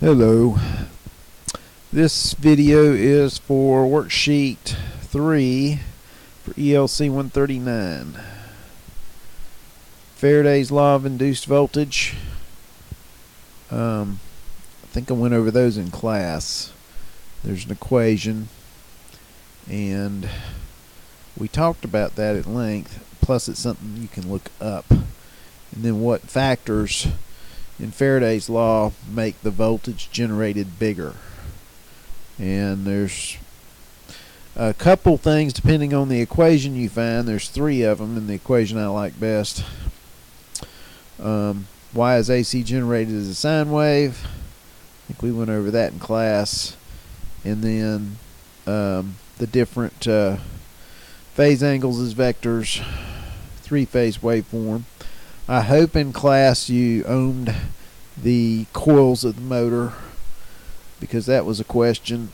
Hello. This video is for worksheet 3 for elc139. Faraday's law of induced voltage. I think I went over those in class. There's an equation, and we talked about that at length. Plus, it's something you can look up. And then what factors in Faraday's law make the voltage generated bigger. And there's a couple things depending on the equation you find. There's three of them in the equation I like best. Why is AC generated as a sine wave? I think we went over that in class. And then the different phase angles as vectors, three-phase waveform. I hope in class you owned the coils of the motor, because that was a question.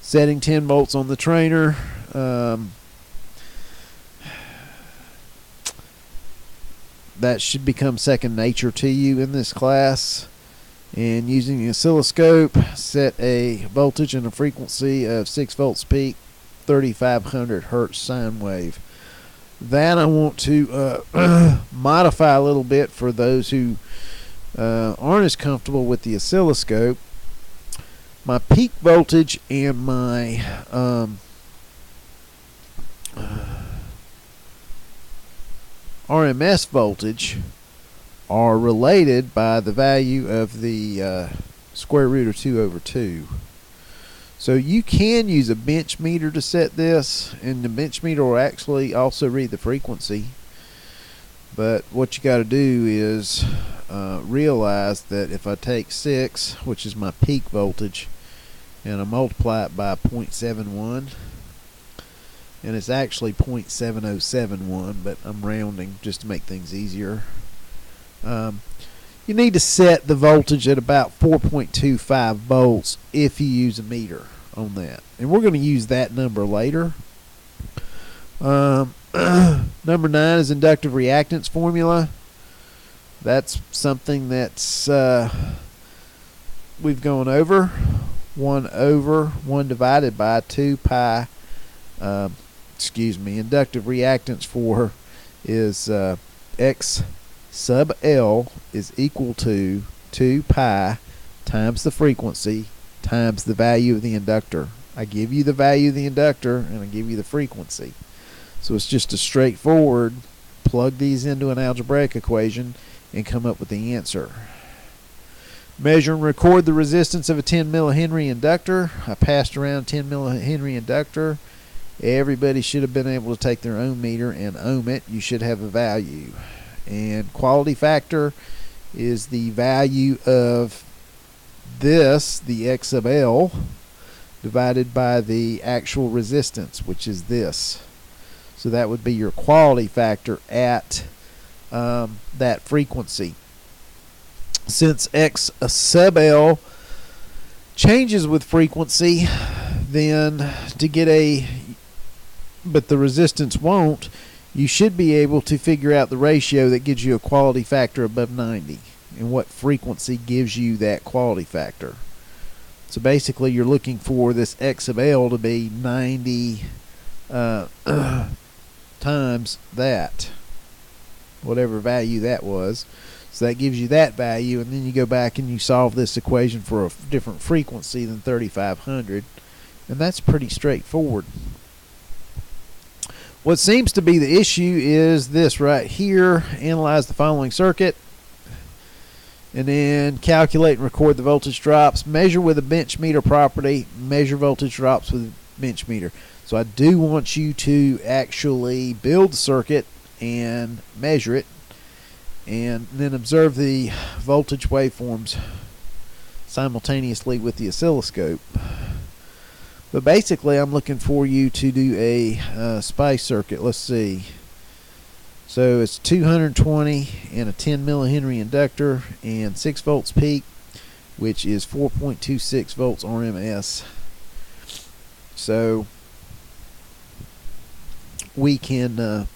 Setting 10 volts on the trainer. That should become second nature to you in this class. And using the oscilloscope, set a voltage and a frequency of 6 volts peak, 3500 hertz sine wave. That I want to modify a little bit for those who aren't as comfortable with the oscilloscope. My peak voltage and my RMS voltage are related by the value of the square root of 2/2. So you can use a bench meter to set this, and the bench meter will actually also read the frequency. But what you got to do is realize that if I take 6, which is my peak voltage, and I multiply it by 0.71, and it's actually 0.7071, but I'm rounding just to make things easier. You need to set the voltage at about 4.25 volts if you use a meter on that. And we're going to use that number later. Number 9 is inductive reactance formula. That's something that's we've gone over. 1 divided by 2 pi. Inductive reactance is X sub L is equal to 2 pi times the frequency times the value of the inductor. I give you the value of the inductor and I give you the frequency. So it's just a straightforward plug these into an algebraic equation and come up with the answer. Measure and record the resistance of a 10 millihenry inductor. I passed around a 10 millihenry inductor. Everybody should have been able to take their own meter and ohm it. You should have a value. And quality factor is the value of this, the X sub L, divided by the actual resistance, which is this. So that would be your quality factor at that frequency. Since X sub L changes with frequency, then to get but the resistance won't, you should be able to figure out the ratio that gives you a quality factor above 90 and what frequency gives you that quality factor. So basically you're looking for this X sub L to be 90 times that, whatever value that was. So that gives you that value, and then you go back and you solve this equation for a different frequency than 3500, and that's pretty straightforward. What seems to be the issue is this right here. Analyze the following circuit, and then calculate and record the voltage drops. Measure with a bench meter property. Measure voltage drops with a bench meter. So I do want you to actually build the circuit and measure it, and then observe the voltage waveforms simultaneously with the oscilloscope. But basically I'm looking for you to do a spice circuit. Let's see. So it's 220 and a 10 millihenry inductor and 6 volts peak, which is 4.26 volts RMS. So we can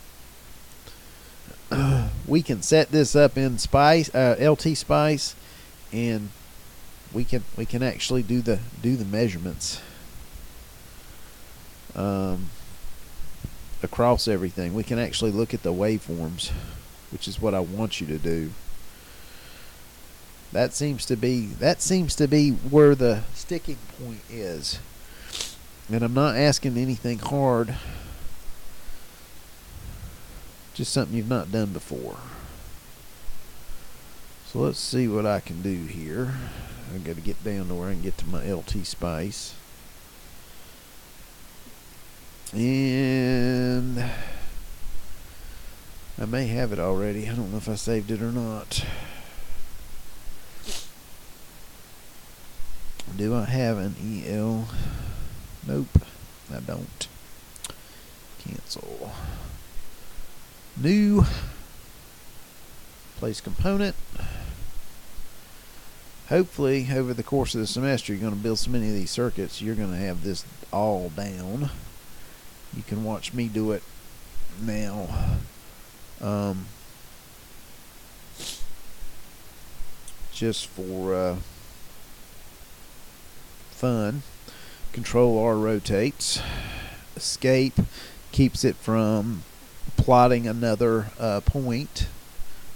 set this up in Spice, LT Spice, and we can actually do the measurements across everything. We can actually look at the waveforms, which is what I want you to do. That seems to be where the sticking point is. And I'm not asking anything hard. Just something you've not done before. So let's see what I can do here. I've got to get down to where I can get to my LT space. And I may have it already. I don't know if I saved it or not. Do I have an EL? Nope, I don't. Cancel. New. Place component. Hopefully, over the course of the semester, you're going to build so many of these circuits, you're going to have this all down. You can watch me do it now. Just for fun. Control R rotates. Escape keeps it from plotting another point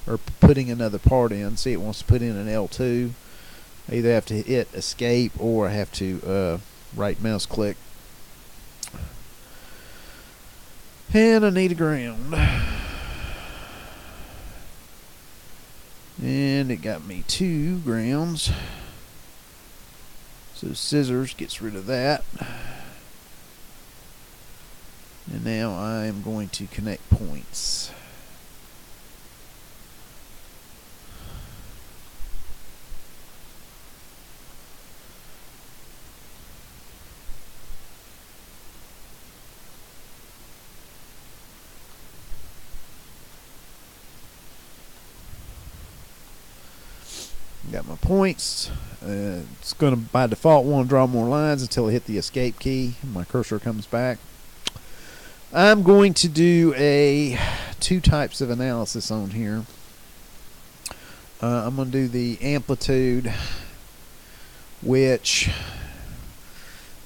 or putting another part in. See, it wants to put in an L2. I either have to hit escape or I have to right mouse click. And I need a ground. And it got me 2 grounds. So scissors gets rid of that. And now I am going to connect points. Got my points. It's going to, by default, want to draw more lines until I hit the escape key. My cursor comes back. I'm going to do 2 types of analysis on here. I'm going to do the amplitude, which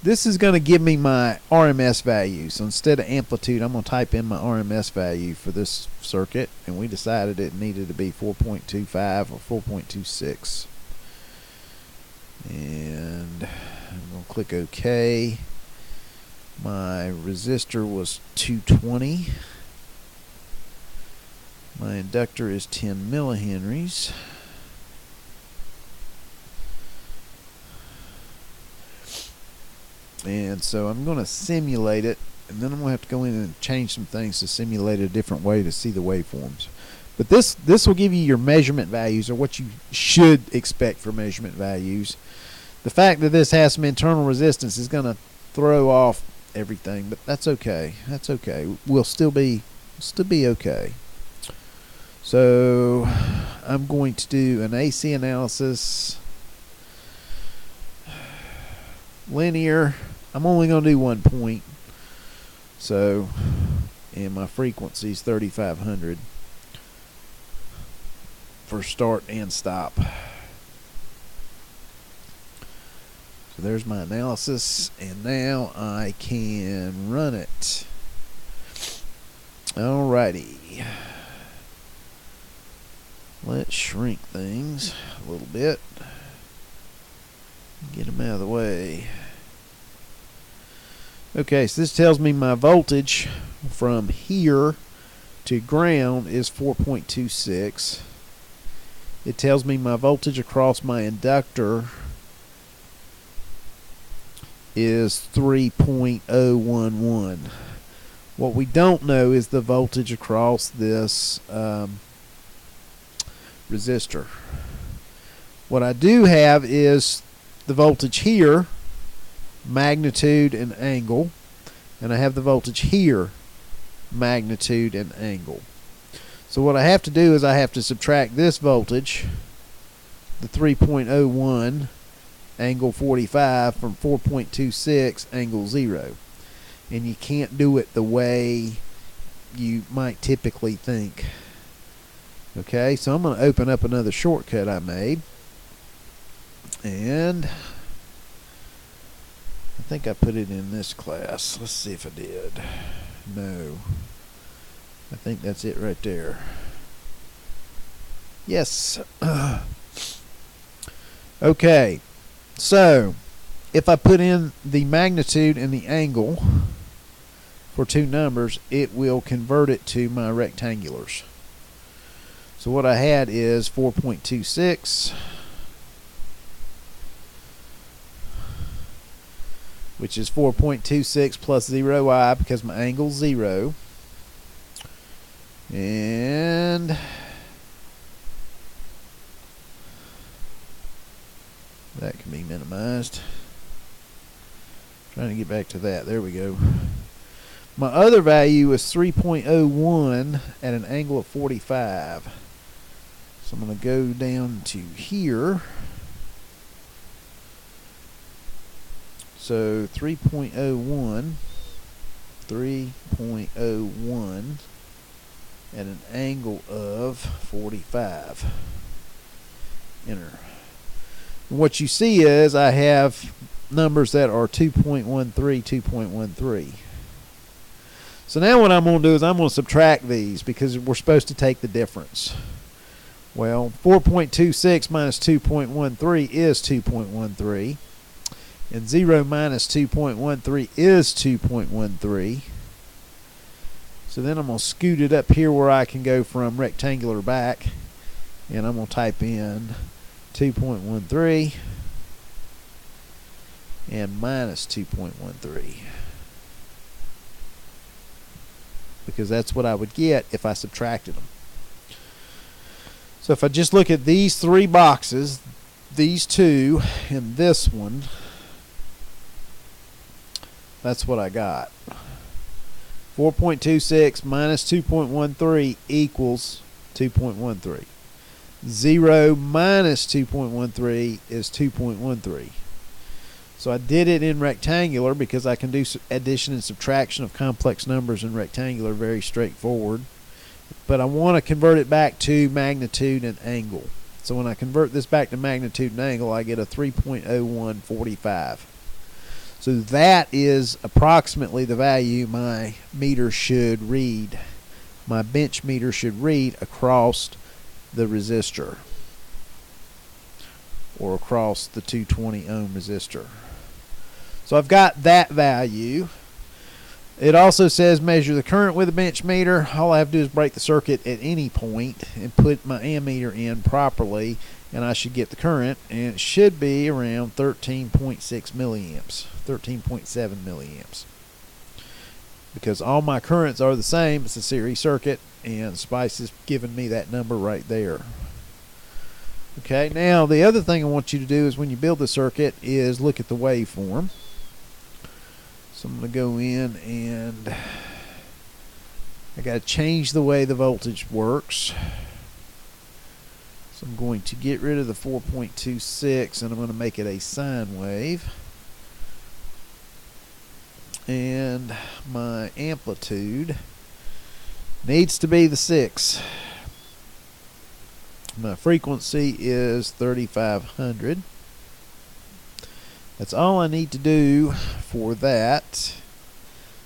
this is going to give me my RMS value. So instead of amplitude, I'm going to type in my RMS value for this circuit, and we decided it needed to be 4.25 or 4.26. And I'm going to click OK. My resistor was 220. My inductor is 10 millihenries. And so I'm going to simulate it, and then I'm going to have to go in and change some things to simulate it a different way to see the waveforms. But this will give you your measurement values, or what you should expect for measurement values. The fact that this has some internal resistance is going to throw off everything, but that's okay. That's okay. We'll still be okay. So I'm going to do an AC analysis. Linear. I'm only going to do 1 point. So, and my frequency is 3500 for start and stop. So there's my analysis, and now I can run it. Alrighty. Let's shrink things a little bit. Get them out of the way. Okay, so this tells me my voltage from here to ground is 4.26. It tells me my voltage across my inductor is 3.011. What we don't know is the voltage across this resistor. What I do have is the voltage here, magnitude and angle, and I have the voltage here, magnitude and angle. So what I have to do is I have to subtract this voltage, the 3.01 angle 45, from 4.26 angle 0. And you can't do it the way you might typically think. Okay, so I'm going to open up another shortcut I made. And I think I put it in this class. Let's see if I did. No. I think that's it right there. Yes. Okay. So, if I put in the magnitude and the angle for two numbers, it will convert it to my rectangulars. So what I had is 4.26, which is 4.26 plus 0i because my angle's 0. And that can be minimized. Trying to get back to that. There we go. My other value is 3.01 at an angle of 45. So I'm going to go down to here. So 3.01 at an angle of 45. Enter. And what you see is I have numbers that are 2.13, 2.13. So now what I'm going to do is I'm going to subtract these because we're supposed to take the difference. Well, 4.26 minus 2.13 is 2.13. And 0 minus 2.13 is 2.13. So then I'm going to scoot it up here where I can go from rectangular back. And I'm going to type in 2.13 and minus 2.13. Because that's what I would get if I subtracted them. So if I just look at these three boxes, these two and this one, that's what I got. 4.26 minus 2.13 equals 2.13. 0 minus 2.13 is 2.13. So I did it in rectangular because I can do addition and subtraction of complex numbers in rectangular, very straightforward. But I want to convert it back to magnitude and angle. So when I convert this back to magnitude and angle, I get a 3.0145. So that is approximately the value my meter should read. My bench meter should read across the resistor, or across the 220 ohm resistor. So I've got that value. It also says measure the current with a bench meter. All I have to do is break the circuit at any point and put my ammeter in properly, and I should get the current, and it should be around 13.6 milliamps, 13.7 milliamps. Because all my currents are the same, it's a series circuit, and Spice is giving me that number right there. Okay, now the other thing I want you to do is when you build the circuit is look at the waveform. So I'm going to go in and I got to change the way the voltage works. So I'm going to get rid of the 4.26 and I'm going to make it a sine wave. And my amplitude needs to be the 6. My frequency is 3500. That's all I need to do for that.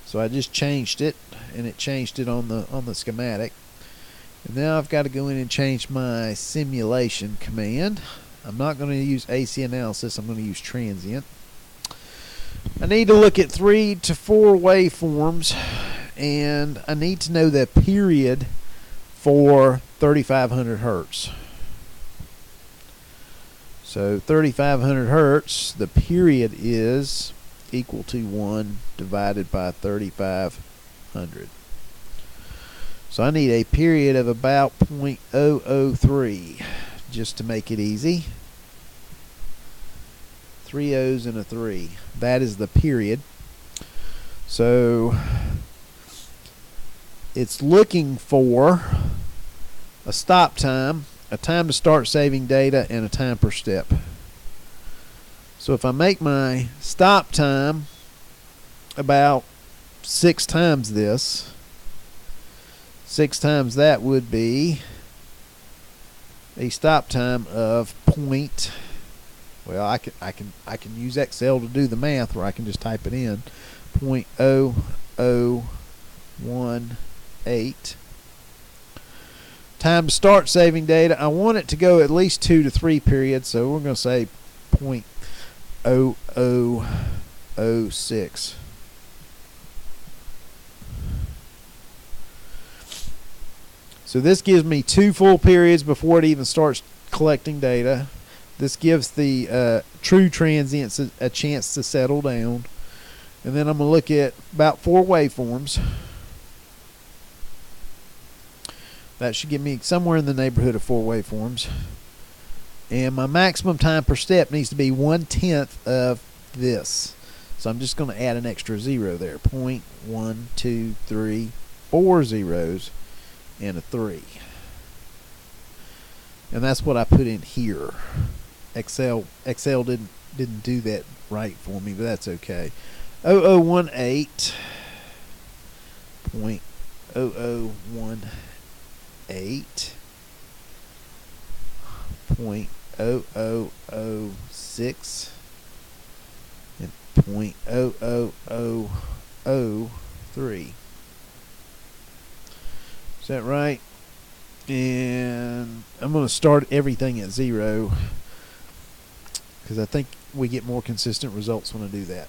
So I just changed it, and it changed it on the schematic. And now I've got to go in and change my simulation command. I'm not going to use AC analysis, I'm going to use transient. I need to look at 3 to 4 waveforms, and I need to know the period for 3500 hertz. So 3500 hertz, the period is equal to 1 divided by 3500. So I need a period of about 0.003 just to make it easy. 3 O's and a 3. That is the period. So it's looking for a stop time, a time to start saving data, and a time per step. So if I make my stop time about 6 times this, 6 times that would be a stop time of Well, I can use Excel to do the math, where I can just type it in. 0.0018 times start saving data. I want it to go at least 2 to 3 periods, so we're going to say 0.0006. So this gives me 2 full periods before it even starts collecting data. This gives the true transients a chance to settle down. And then I'm going to look at about 4 waveforms. That should give me somewhere in the neighborhood of 4 waveforms. And my maximum time per step needs to be 1/10 of this. So I'm just going to add an extra 0 there. 0.1, 2, 3, 4 zeros and a 3. And that's what I put in here. Excel didn't do that right for me, but that's okay. 0018. 0.0018. 0.0006 and 0.0003. Is that right? And I'm going to start everything at 0 because I think we get more consistent results when I do that.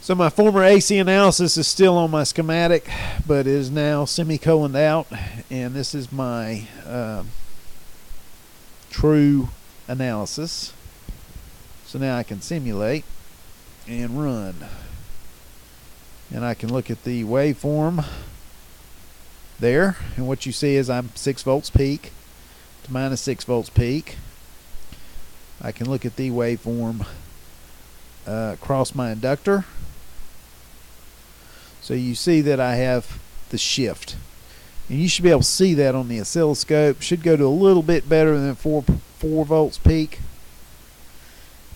So my former AC analysis is still on my schematic, but is now semicoloned out, and this is my true analysis. So now I can simulate and run. And I can look at the waveform there, and what you see is I'm 6 volts peak to minus 6 volts peak. I can look at the waveform across my inductor. So you see that I have the shift. And you should be able to see that on the oscilloscope. Should go to a little bit better than 4 volts peak.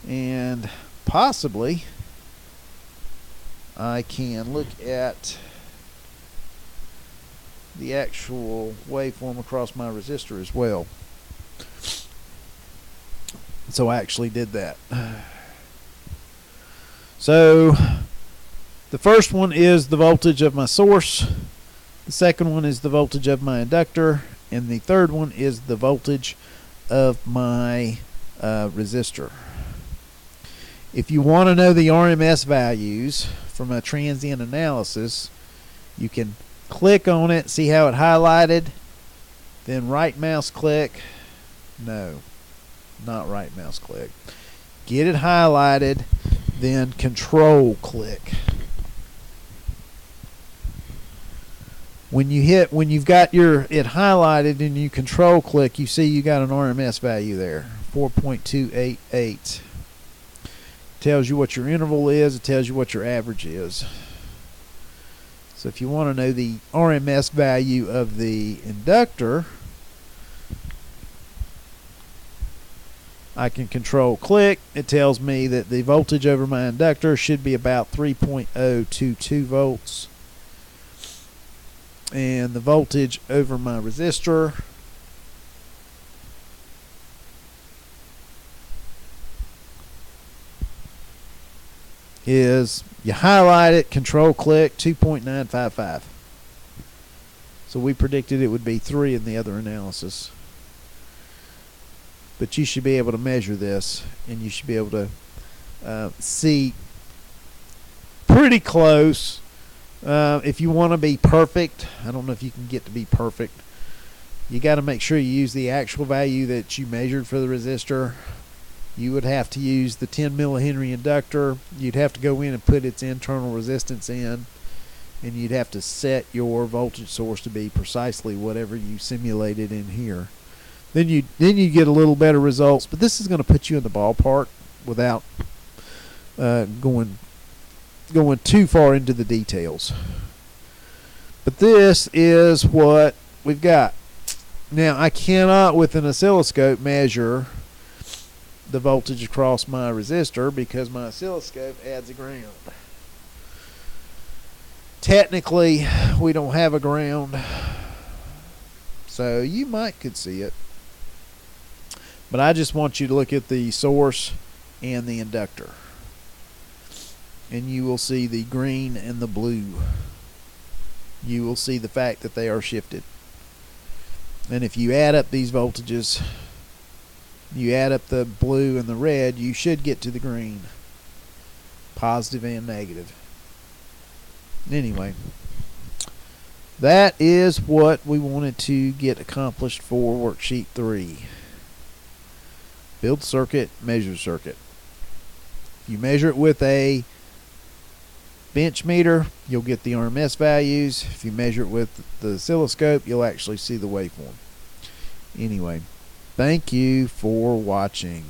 And possibly I can look at the actual waveform across my resistor as well. So I actually did that. So the first one is the voltage of my source. The second one is the voltage of my inductor. And the third one is the voltage of my resistor. If you want to know the RMS values from a transient analysis, you can click on it, see how it highlighted, then right mouse click. No, not right mouse click. Get it highlighted, then control click. When you've got it highlighted and you control click, you see you got an RMS value there, 4.288. Tells you what your interval is. It tells you what your average is. So if you want to know the RMS value of the inductor, I can control click. It tells me that the voltage over my inductor should be about 3.022 volts. And the voltage over my resistor is, you highlight it, control click, 2.955. So we predicted it would be 3 in the other analysis. But you should be able to measure this, and you should be able to see pretty close. If you want to be perfect, I don't know if you can get to be perfect. You got to make sure you use the actual value that you measured for the resistor. You would have to use the 10 millihenry inductor. You'd have to go in and put its internal resistance in, and you'd have to set your voltage source to be precisely whatever you simulated in here. Then you get a little better results, but this is going to put you in the ballpark without going too far into the details. But this is what we've got. Now I cannot with an oscilloscope measure the voltage across my resistor because my oscilloscope adds a ground. Technically we don't have a ground, so you could see it. But I just want you to look at the source and the inductor, and you will see the green and the blue. You will see the fact that they are shifted. And if you add up these voltages, you add up the blue and the red, you should get to the green, positive and negative. Anyway, that is what we wanted to get accomplished for worksheet 3. Build circuit, measure circuit. If you measure it with a bench meter, you'll get the RMS values. If you measure it with the oscilloscope, you'll actually see the waveform. Anyway, thank you for watching.